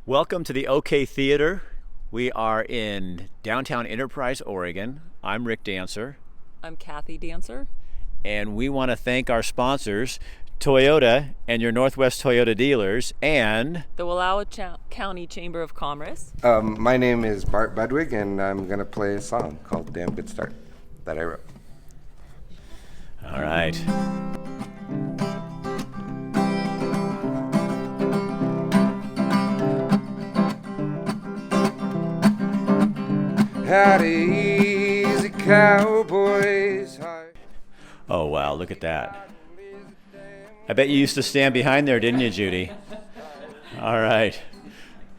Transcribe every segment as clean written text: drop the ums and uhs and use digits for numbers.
Welcome to the OK Theater. We are in downtown Enterprise, Oregon. I'm Rick Dancer. I'm Kathy Dancer. And we want to thank our sponsors, Toyota and your Northwest Toyota dealers, and the Wallowa County Chamber of Commerce. My name is Bart Budwig, and I'm going to play a song called Damn Good Start that I wrote. All right. Howdy, easy cowboys. Oh, wow, look at that. I bet you used to stand behind there, didn't you, Judy? All right.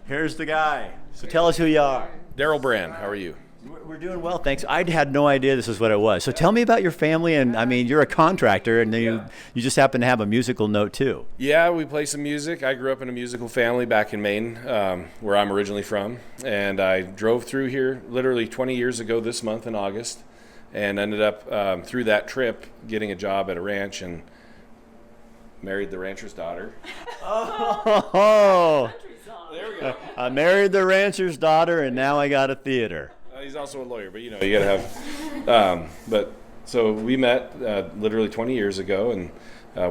Here's the guy. So tell us who you are. Daryl Brand, how are you? We're doing well, thanks. I had no idea this is what it was. So tell me about your family, and I mean, you're a contractor, and you just happen to have a musical note too. Yeah, we play some music. I grew up in a musical family back in Maine, where I'm originally from, and I drove through here literally 20 years ago this month in August, and ended up through that trip getting a job at a ranch and married the rancher's daughter. Oh, there we go. I married the rancher's daughter, and now I got a theater. He's also a lawyer, but you gotta have. But so we met literally 20 years ago, and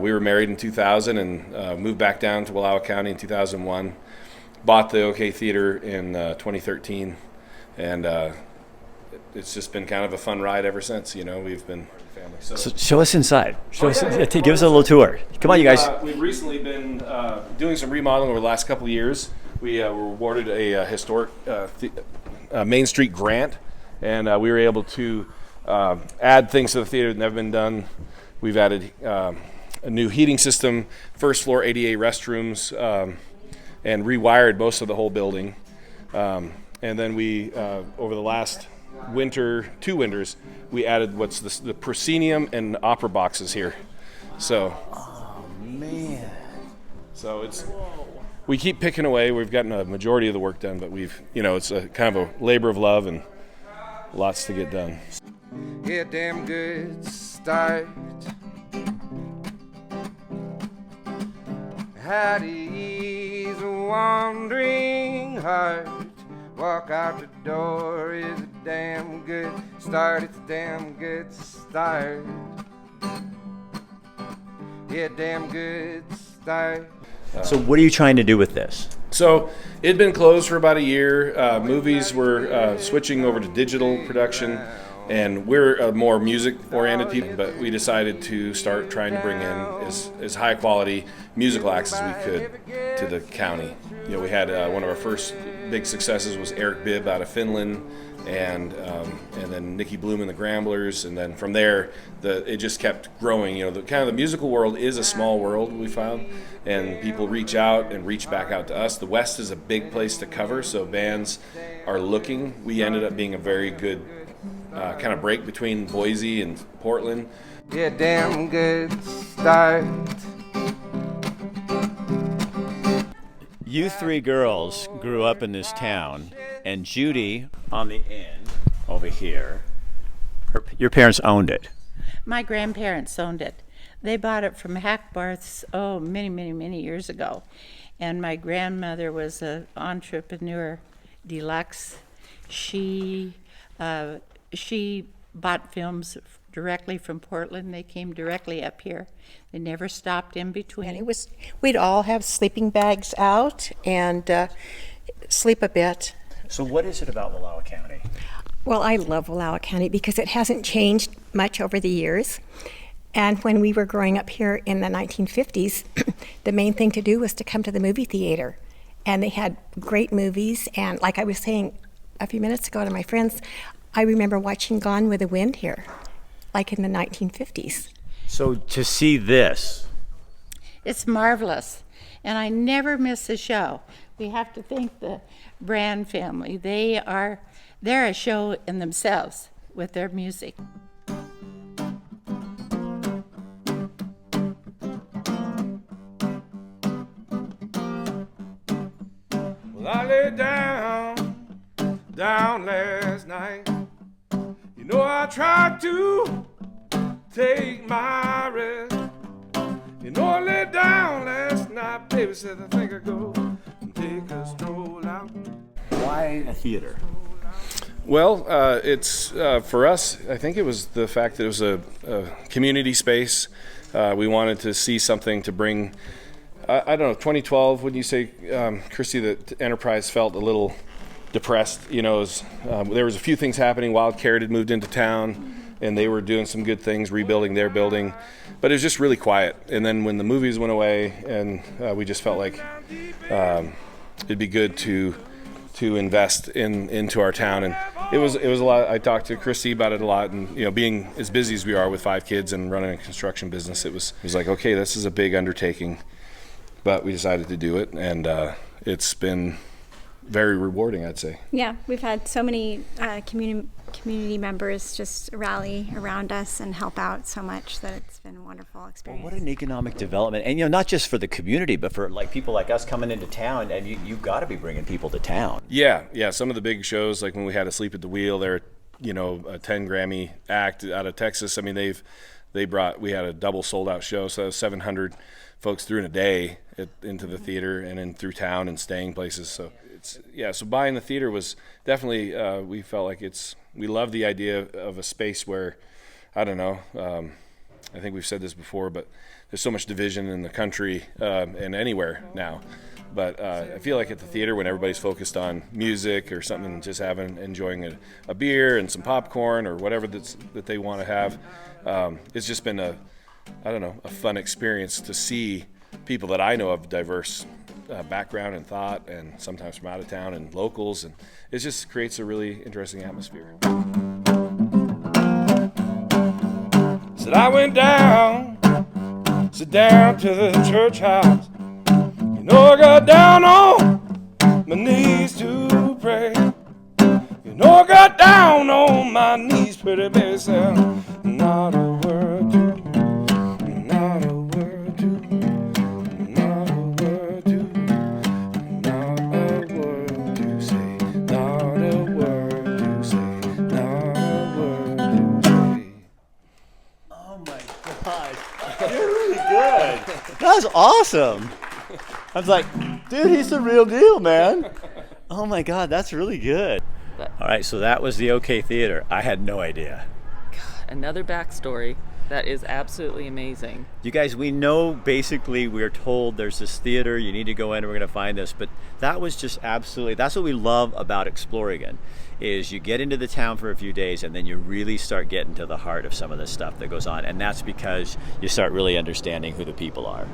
we were married in 2000, and moved back down to Wallowa County in 2001. Bought the OK Theater in 2013, and it's just been kind of a fun ride ever since. We've been family. So show us inside. Give us a little tour. Come on, you guys. We've recently been doing some remodeling over the last couple of years. We were awarded a historic Main Street grant, and we were able to add things to the theater that never been done. We've added a new heating system, first floor ADA restrooms, and rewired most of the whole building. And then we, over the last two winters, we added what's the proscenium and opera boxes here. So, oh man! So we keep picking away. We've gotten a majority of the work done, but it's a kind of a labor of love and lots to get done. Yeah, damn good start. How to ease a wandering heart. Walk out the door is a damn good start. It's a damn good start. Yeah, damn good start. So what are you trying to do with this? So it had been closed for about a year. Movies were switching over to digital production, and we're a more music-oriented people, but we decided to start trying to bring in as high-quality musical acts as we could to the county. We had one of our first big successes was Eric Bibb out of Finland, and then Nikki Bloom and the Gramblers, and then from there it just kept growing. The musical world is a small world, we found, and people reach out and reach back out to us. The West is a big place to cover, so bands are looking. We ended up being a very good kind of break between Boise and Portland. Yeah, damn good start. You three girls grew up in this town, and Judy on the end over here, your parents owned it. My grandparents owned it. They bought it from Hackbarth's, many years ago. And my grandmother was an entrepreneur deluxe. She bought films directly from Portland. They came directly up here. They never stopped in between. And we'd all have sleeping bags out and sleep a bit. So what is it about Wallowa County? Well, I love Wallowa County because it hasn't changed much over the years. And when we were growing up here in the 1950s, the main thing to do was to come to the movie theater. And they had great movies. And like I was saying a few minutes ago to my friends, I remember watching Gone with the Wind here, like in the 1950s. So to see this. It's marvelous. And I never miss a show. We have to thank the Brand family. They're a show in themselves with their music. Well, I lay down last night. I tried to take my rest. I lay down last night, baby said I think I'll go and take a stroll. Why a theater? Well, it's for us. I think it was the fact that it was a community space. We wanted to see something to bring. I don't know. 2012. Wouldn't you say, Christy, that Enterprise felt a little depressed? You know, there was a few things happening. Wild Carrot had moved into town, and they were doing some good things, rebuilding their building, but it was just really quiet. And then when the movies went away, and we just felt like it'd be good to invest into our town. And it was a lot. I talked to Christy about it a lot, and being as busy as we are with 5 kids and running a construction business, it was like, okay, this is a big undertaking, but we decided to do it, and it's been very rewarding, I'd say. Yeah, we've had so many community members just rally around us and help out so much that it's been a wonderful experience. Well, what an economic development, and not just for the community, but for like people like us coming into town, and you've got to be bringing people to town. Yeah. Some of the big shows, like when we had a Sleep at the Wheel, they're a 10 Grammy act out of Texas. I mean, we had a double sold out show, so 700 folks through in a day into the theater and then through town and staying places. So so buying the theater was definitely, we felt like we love the idea of a space where, I don't know, I think we've said this before, but there's so much division in the country and anywhere now. But I feel like at the theater, when everybody's focused on music or something, just enjoying a beer and some popcorn or whatever that they want to have, it's just been a fun experience to see people that I know of diverse background and thought, and sometimes from out of town and locals, and it just creates a really interesting atmosphere. Said I went down, sit down to the church house. I got down on my knees to pray. I got down on my knees, pretty baby, said not a word to, not a word to, not a word to, not a word to say, not a word to say, not a word to say. Oh my God, you're really good. That was awesome. I was like, dude, he's the real deal, man. Oh my God, that's really good. All right, so that was the OK Theater. I had no idea. Another backstory that is absolutely amazing. You guys, we know basically we're told there's this theater, you need to go in and we're going to find this, but that was just absolutely, that's what we love about Exploring, is you get into the town for a few days and then you really start getting to the heart of some of the stuff that goes on, and that's because you start really understanding who the people are.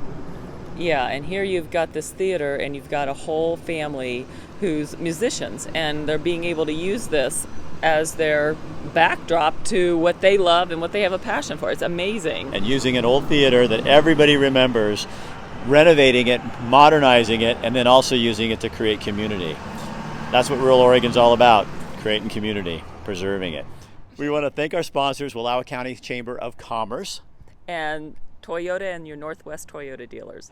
Yeah, and here you've got this theater and you've got a whole family who's musicians, and they're being able to use this as their backdrop to what they love and what they have a passion for. It's amazing. And using an old theater that everybody remembers, renovating it, modernizing it, and then also using it to create community. That's what rural Oregon's all about, creating community, preserving it. We want to thank our sponsors, Wallowa County Chamber of Commerce. And Toyota and your Northwest Toyota dealers.